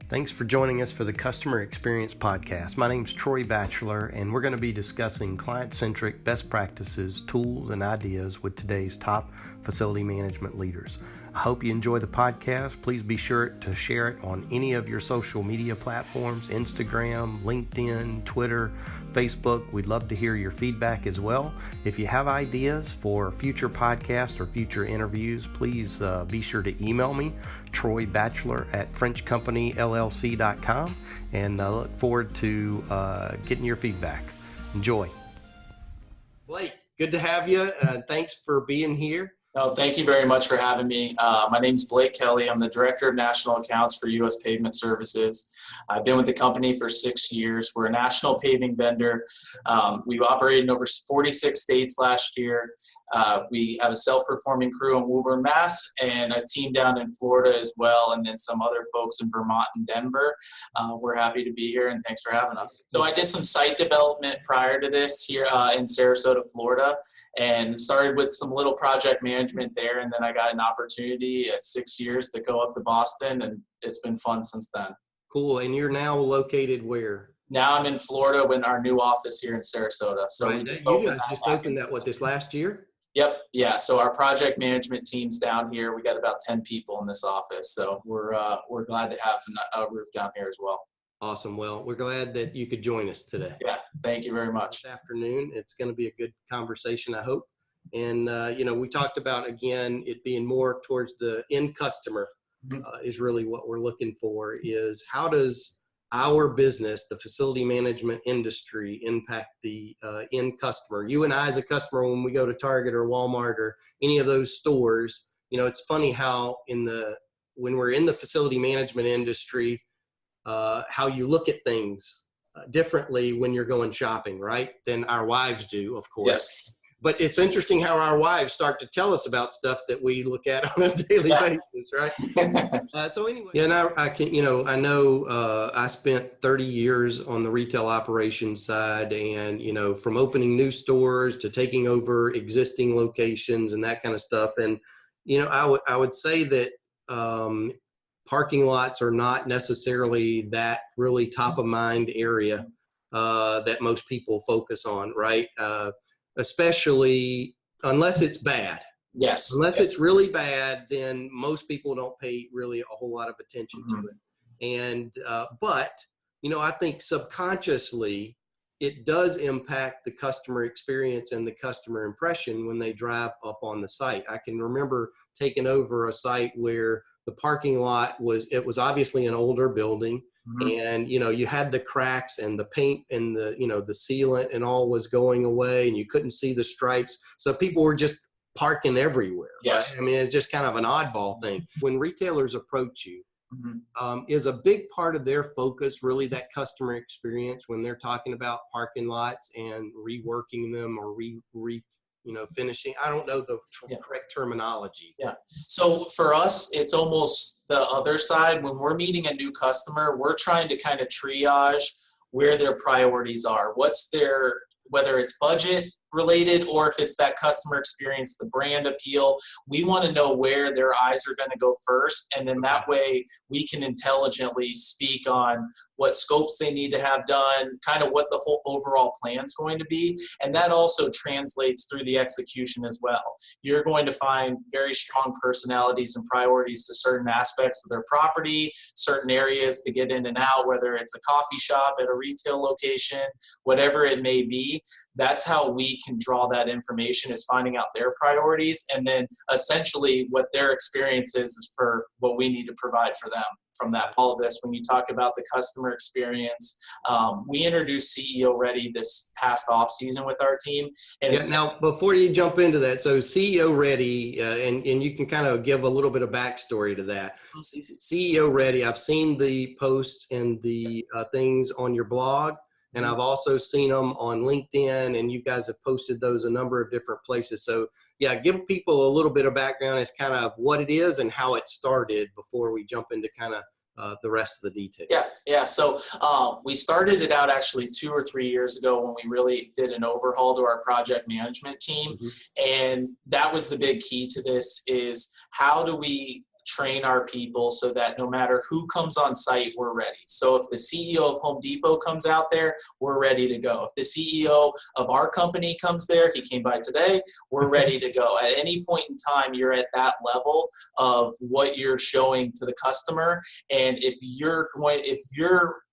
Thanks for joining us for the Customer Experience Podcast. My name's Troy Batchelor, and we're going to be discussing client-centric best practices, tools, and ideas with today's top facility management leaders. I hope you enjoy the podcast. Please be sure to share it on any of your social media platforms, Instagram, LinkedIn, Twitter, Facebook. We'd love to hear your feedback as well. If you have ideas for future podcasts or future interviews, please be sure to email me, Troy Batchelor at FrenchCompanyLLC.com, and I look forward to getting your feedback. Enjoy. Blake, good to have you. Thanks for being here. No, thank you very much for having me. My name's Blake Kelly. I'm the Director of National Accounts for US Pavement Services. I've been with the company for 6 years. We're a national paving vendor. We've operated in over 46 states last year. We have a self-performing crew in Woburn, Mass, and a team down in Florida as well, and then some other folks in Vermont and Denver. We're happy to be here, and thanks for having us. So I did some site development prior to this here in Sarasota, Florida, and started with some little project management there, and then I got an opportunity at 6 years to go up to Boston, and it's been fun since then. Cool. And you're now located where? Now I'm in Florida in our new office here in Sarasota. So right. we just You guys just opened that, this last year? Yep. Yeah. So our project management team's down here. We got about 10 people in this office. So we're glad to have a roof down here as well. Awesome. Well, we're glad that you could join us today. Yeah. Thank you very much. This afternoon, it's going to be a good conversation, I hope. And, we talked about, again, it being more towards the end customer is really what we're looking for, is how does our business, the facility management industry, impact the end customer? You and I as a customer, when we go to Target or Walmart or any of those stores, it's funny how when we're in the facility management industry, how you look at things differently when you're going shopping, right? Than our wives do, of course. Yes. But it's interesting how our wives start to tell us about stuff that we look at on a daily basis, right? So anyway, yeah, now I know I spent 30 years on the retail operations side, and from opening new stores to taking over existing locations and that kind of stuff. And I would say that parking lots are not necessarily that really top of mind area that most people focus on, right? Especially unless it's bad. Yes. Unless it's really bad, then most people don't pay really a whole lot of attention to it. And, but I think subconsciously it does impact the customer experience and the customer impression when they drive up on the site. I can remember taking over a site where the parking lot was obviously an older building. And, you had the cracks and the paint and the sealant and all was going away, and you couldn't see the stripes. So people were just parking everywhere. Yes. Right? I mean, it's just kind of an oddball thing. When retailers approach you, is a big part of their focus really that customer experience when they're talking about parking lots and reworking them or finishing? I don't know the correct terminology. Yeah. So for us, it's almost the other side. When we're meeting a new customer, we're trying to kind of triage where their priorities are. Whether it's budget related or if it's that customer experience, the brand appeal, we want to know where their eyes are going to go first. And then that way we can intelligently speak on what scopes they need to have done, kind of what the whole overall plan is going to be. And that also translates through the execution as well. You're going to find very strong personalities and priorities to certain aspects of their property, certain areas to get in and out, whether it's a coffee shop at a retail location, whatever it may be. That's how we can draw that information, is finding out their priorities, and then essentially what their experience is for what we need to provide for them from that. All of this, when you talk about the customer experience, we introduced CEO Ready this past off season with our team. And now, before you jump into that, so CEO Ready, and you can kind of give a little bit of backstory to that. CEO Ready, I've seen the posts and the things on your blog. And I've also seen them on LinkedIn, and you guys have posted those a number of different places. So yeah, give people a little bit of background as kind of what it is and how it started before we jump into kind of the rest of the details. Yeah. So we started it out actually 2 or 3 years ago when we really did an overhaul to our project management team. And that was the big key to this, is how do we train our people so that no matter who comes on site, we're ready. So if the CEO of Home Depot comes out there, we're ready to go. If the CEO of our company comes there, he came by today, we're ready to go. At any point in time, you're at that level of what you're showing to the customer. And if your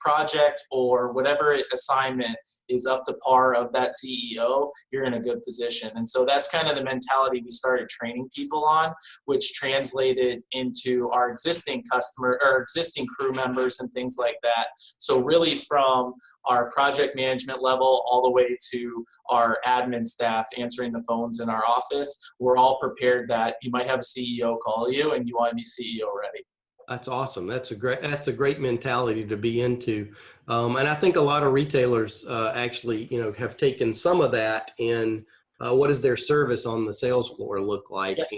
project or whatever assignment is up to par of that CEO, you're in a good position. And so that's kind of the mentality we started training people on, which translated into our existing customer or existing crew members and things like that. So really from our project management level all the way to our admin staff answering the phones in our office, we're all prepared that you might have a CEO call you and you want to be CEO ready. That's awesome. That's a great mentality to be into. And I think a lot of retailers actually, have taken some of that in what does their service on the sales floor look like, Yes.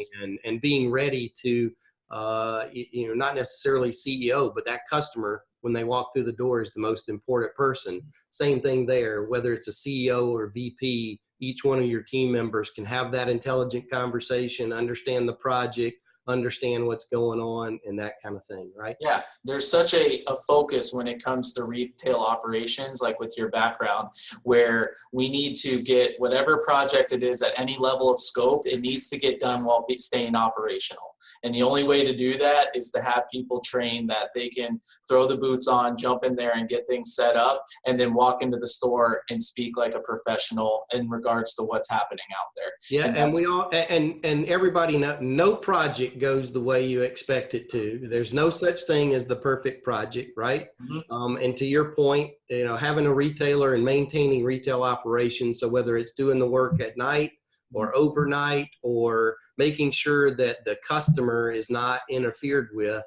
and being ready to, not necessarily CEO, but that customer when they walk through the door is the most important person. Same thing there, whether it's a CEO or VP, each one of your team members can have that intelligent conversation, understand the project, understand what's going on and that kind of thing, right? Yeah, there's such a focus when it comes to retail operations, like with your background, where we need to get whatever project it is at any level of scope, it needs to get done while staying operational. And the only way to do that is to have people trained that they can throw the boots on, jump in there and get things set up, and then walk into the store and speak like a professional in regards to what's happening out there. Yeah, and we all and everybody know no project goes the way you expect it to. There's no such thing as the perfect project, right? Mm-hmm. And to your point, having a retailer and maintaining retail operations, so whether it's doing the work at night or overnight or making sure that the customer is not interfered with,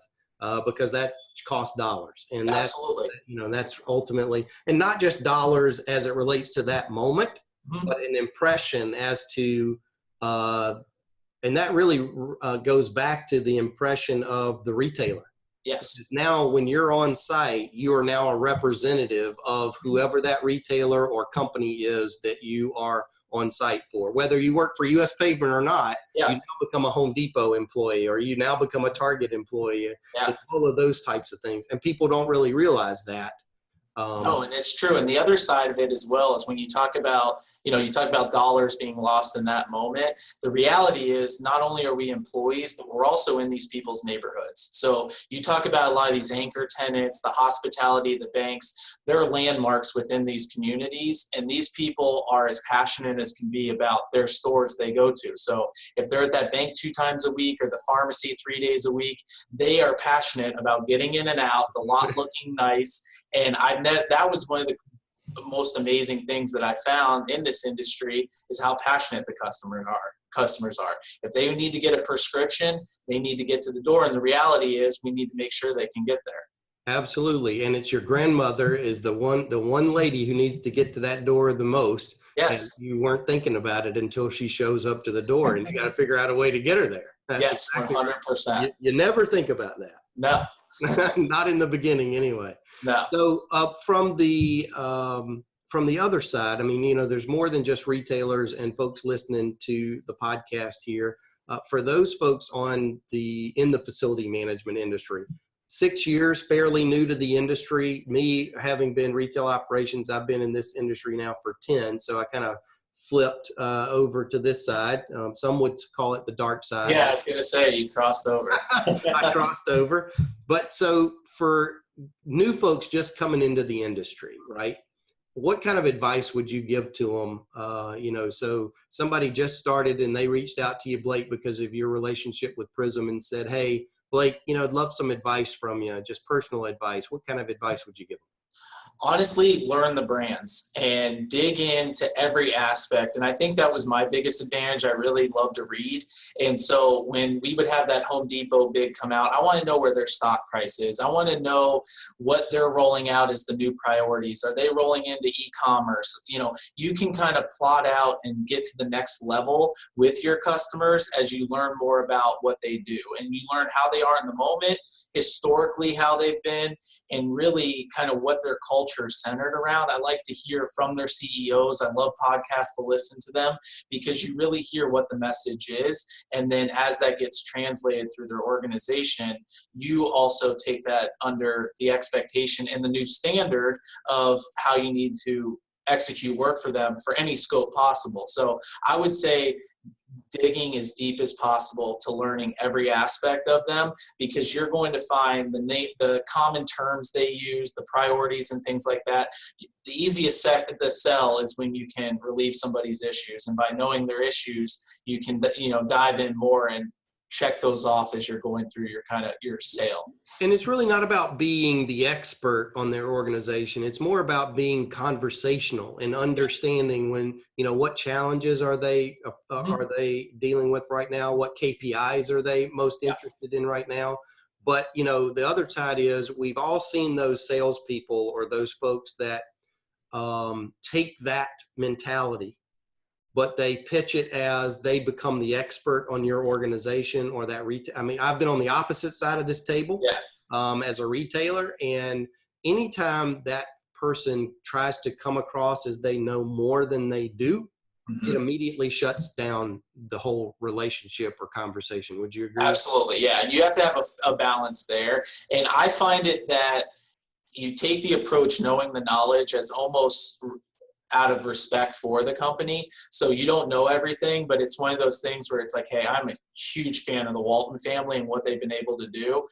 because that costs dollars. And Absolutely. that's ultimately, and not just dollars as it relates to that moment, Mm-hmm. but an impression as to, and that really goes back to the impression of the retailer. Yes. Now, when you're on site, you are now a representative of whoever that retailer or company is that you are on site for. Whether you work for US Pavement or not, Yeah. you now become a Home Depot employee, or you now become a Target employee, and all of those types of things. And people don't really realize that. No, and it's true. And the other side of it as well is when you talk about, dollars being lost in that moment, the reality is not only are we employees, but we're also in these people's neighborhoods. So you talk about a lot of these anchor tenants, the hospitality, the banks, they're landmarks within these communities. And these people are as passionate as can be about their stores they go to. So if they're at that bank 2 times a week or the pharmacy 3 days a week, they are passionate about getting in and out, the lot looking nice. And that was one of the most amazing things that I found in this industry is how passionate the customers are. If they need to get a prescription, they need to get to the door. And the reality is we need to make sure they can get there. Absolutely. And it's your grandmother is the one lady who needs to get to that door the most. Yes. And you weren't thinking about it until she shows up to the door, and you got to figure out a way to get her there. That's yes, exactly 100%. Right. You never think about that. No. Not in the beginning anyway. No. So from the other side, I mean, there's more than just retailers and folks listening to the podcast here. For those folks in the facility management industry, 6 years, fairly new to the industry. Me having been retail operations, I've been in this industry now for 10. So I kind of flipped over to this side. Some would call it the dark side. Yeah, I was going to say you crossed over. I crossed over. But so for new folks just coming into the industry, right? What kind of advice would you give to them? So somebody just started and they reached out to you, Blake, because of your relationship with Prism and said, hey, Blake, I'd love some advice from you, just personal advice. What kind of advice would you give them? Honestly, learn the brands and dig into every aspect. And I think that was my biggest advantage. I really love to read. And so when we would have that Home Depot bid come out, I want to know where their stock price is. I want to know what they're rolling out as the new priorities. Are they rolling into e-commerce? You can kind of plot out and get to the next level with your customers as you learn more about what they do. And you learn how they are in the moment, historically how they've been, and really kind of what their culture culture is centered around. I like to hear from their CEOs. I love podcasts to listen to them because you really hear what the message is. And then as that gets translated through their organization, you also take that under the expectation and the new standard of how you need to execute work for them for any scope possible. So I would say digging as deep as possible to learning every aspect of them, because you're going to find the common terms they use, the priorities and things like that. The easiest to sell is when you can relieve somebody's issues, and by knowing their issues, you can dive in more and check those off as you're going through your sale. And it's really not about being the expert on their organization. It's more about being conversational and understanding when, what challenges are they dealing with right now? What KPIs are they most interested in right now? But, the other side is we've all seen those salespeople or those folks that take that mentality, but they pitch it as they become the expert on your organization or that retail. I mean, I've been on the opposite side of this table as a retailer, and anytime that person tries to come across as they know more than they do, it immediately shuts down the whole relationship or conversation. Would you agree? Absolutely, yeah. And you have to have a balance there. And I find it that you take the approach knowing the knowledge as almost out of respect for the company. So you don't know everything, but it's one of those things where it's like, hey, I'm a huge fan of the Walton family and what they've been able to do.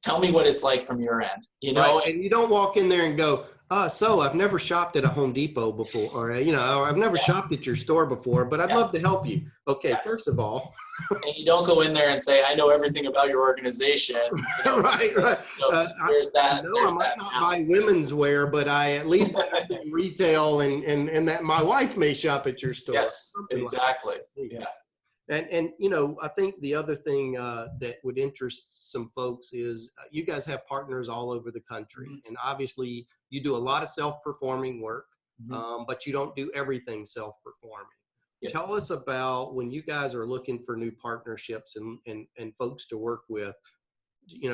Tell me what it's like from your end, Right. And you don't walk in there and go, so I've never shopped at a Home Depot before, or, I've never shopped at your store before, but I'd love to help you. Okay. First of all. And you don't go in there and say, I know everything about your organization. Right. There's that. I might not buy women's wear, but I at least understand retail and that my wife may shop at your store. Yes, exactly. Yeah. And I think the other thing that would interest some folks is you guys have partners all over the country. And obviously you do a lot of self-performing work, but you don't do everything self-performing. Tell us about when you guys are looking for new partnerships and folks to work with.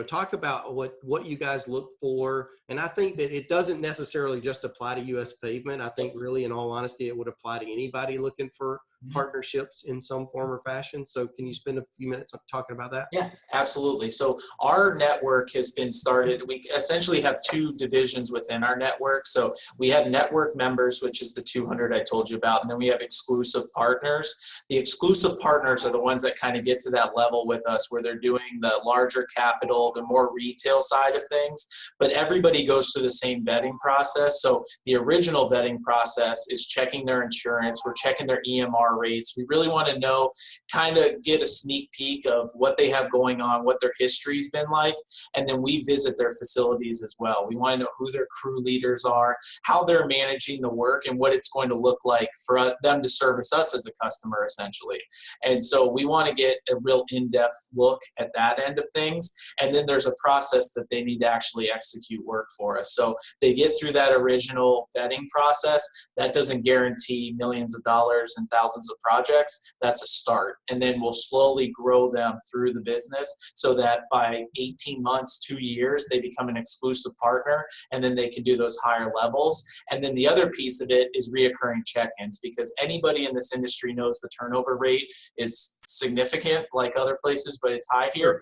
Talk about what you guys look for. And I think that it doesn't necessarily just apply to US Pavement. I think really, in all honesty, it would apply to anybody looking for partnerships in some form or fashion. So can you spend a few minutes talking about that? Yeah, absolutely. So our network has been started. We essentially have two divisions within our network. So we have network members, which is the 200 I told you about. And then we have exclusive partners. The exclusive partners are the ones that kind of get to that level with us where they're doing the larger capital, the more retail side of things. But everybody goes through the same vetting process. So the original vetting process is checking their insurance. We're checking their EMR rates. We really want to know, kind of get a sneak peek of what they have going on, what their history's been like, and then we visit their facilities as well. We want to know who their crew leaders are, how they're managing the work, and what it's going to look like for them to service us as a customer, essentially. And so we want to get a real in-depth look at that end of things, and then there's a process that they need to actually execute work for us. So they get through that original vetting process. That doesn't guarantee millions of dollars and thousands of projects. That's a start. And then we'll slowly grow them through the business so that by 18 months, 2 years, they become an exclusive partner, and then they can do those higher levels. And then the other piece of it is reoccurring check-ins, because anybody in this industry knows the turnover rate is significant like other places, but it's high here.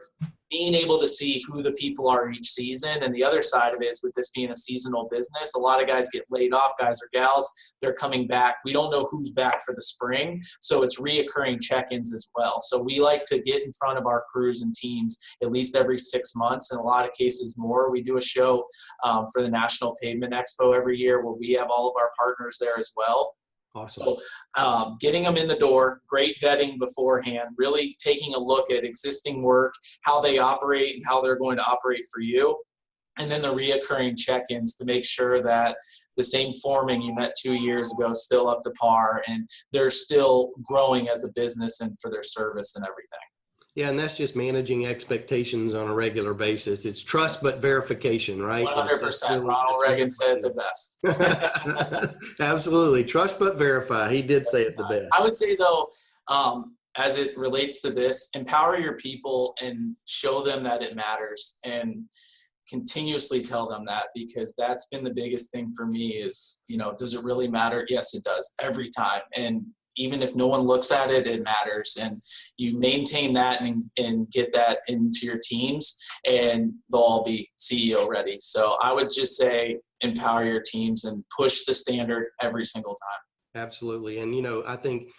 Being able to see who the people are each season. And the other side of it is, with this being a seasonal business, a lot of guys get laid off, guys or gals, they're coming back. We don't know who's back for the spring. So it's reoccurring check-ins as well. So we like to get in front of our crews and teams at least every 6 months, in a lot of cases more. We do a show for the National Pavement Expo every year where we have all of our partners there as well. Awesome. So getting them in the door, great vetting beforehand, really taking a look at existing work, how they operate and how they're going to operate for you. And then the reoccurring check-ins to make sure that the same foreman you met 2 years ago is still up to par and they're still growing as a business and for their service and everything. Yeah, and that's just managing expectations on a regular basis. It's trust but verification, right? 100%. Really, Ronald Reagan said it the best. Absolutely. Trust but verify. He did say it the best. I would say, though, as it relates to this, empower your people and show them that it matters. And continuously tell them that, because that's been the biggest thing for me is, does it really matter? Yes, it does every time. And even if no one looks at it, it matters. And you maintain that and get that into your teams, and they'll all be CEO ready. So I would just say empower your teams and push the standard every single time. Absolutely. And, I think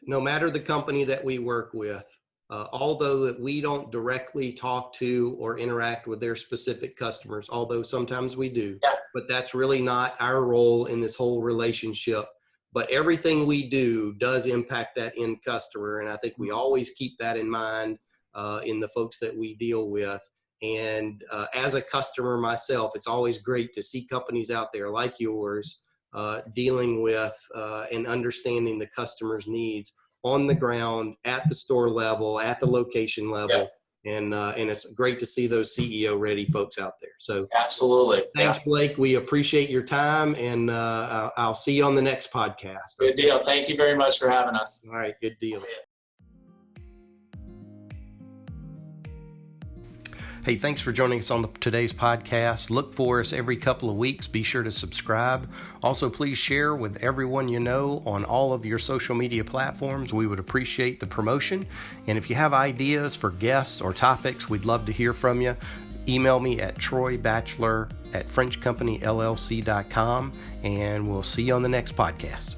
no matter the company that we work with, although that we don't directly talk to or interact with their specific customers, although sometimes we do, but that's really not our role in this whole relationship. But everything we do does impact that end customer. And I think we always keep that in mind in the folks that we deal with. And as a customer myself, it's always great to see companies out there like yours dealing with and understanding the customer's needs on the ground, at the store level, at the location level. And it's great to see those CEO ready folks out there. So absolutely. Thanks, Blake. We appreciate your time, and I'll see you on the next podcast. Good deal. Thank you very much for having us. All right. Good deal. Hey, thanks for joining us on today's podcast. Look for us every couple of weeks. Be sure to subscribe. Also, please share with everyone you know on all of your social media platforms. We would appreciate the promotion. And if you have ideas for guests or topics, we'd love to hear from you. Email me at troybatchelor@frenchcompanyllc.com, and we'll see you on the next podcast.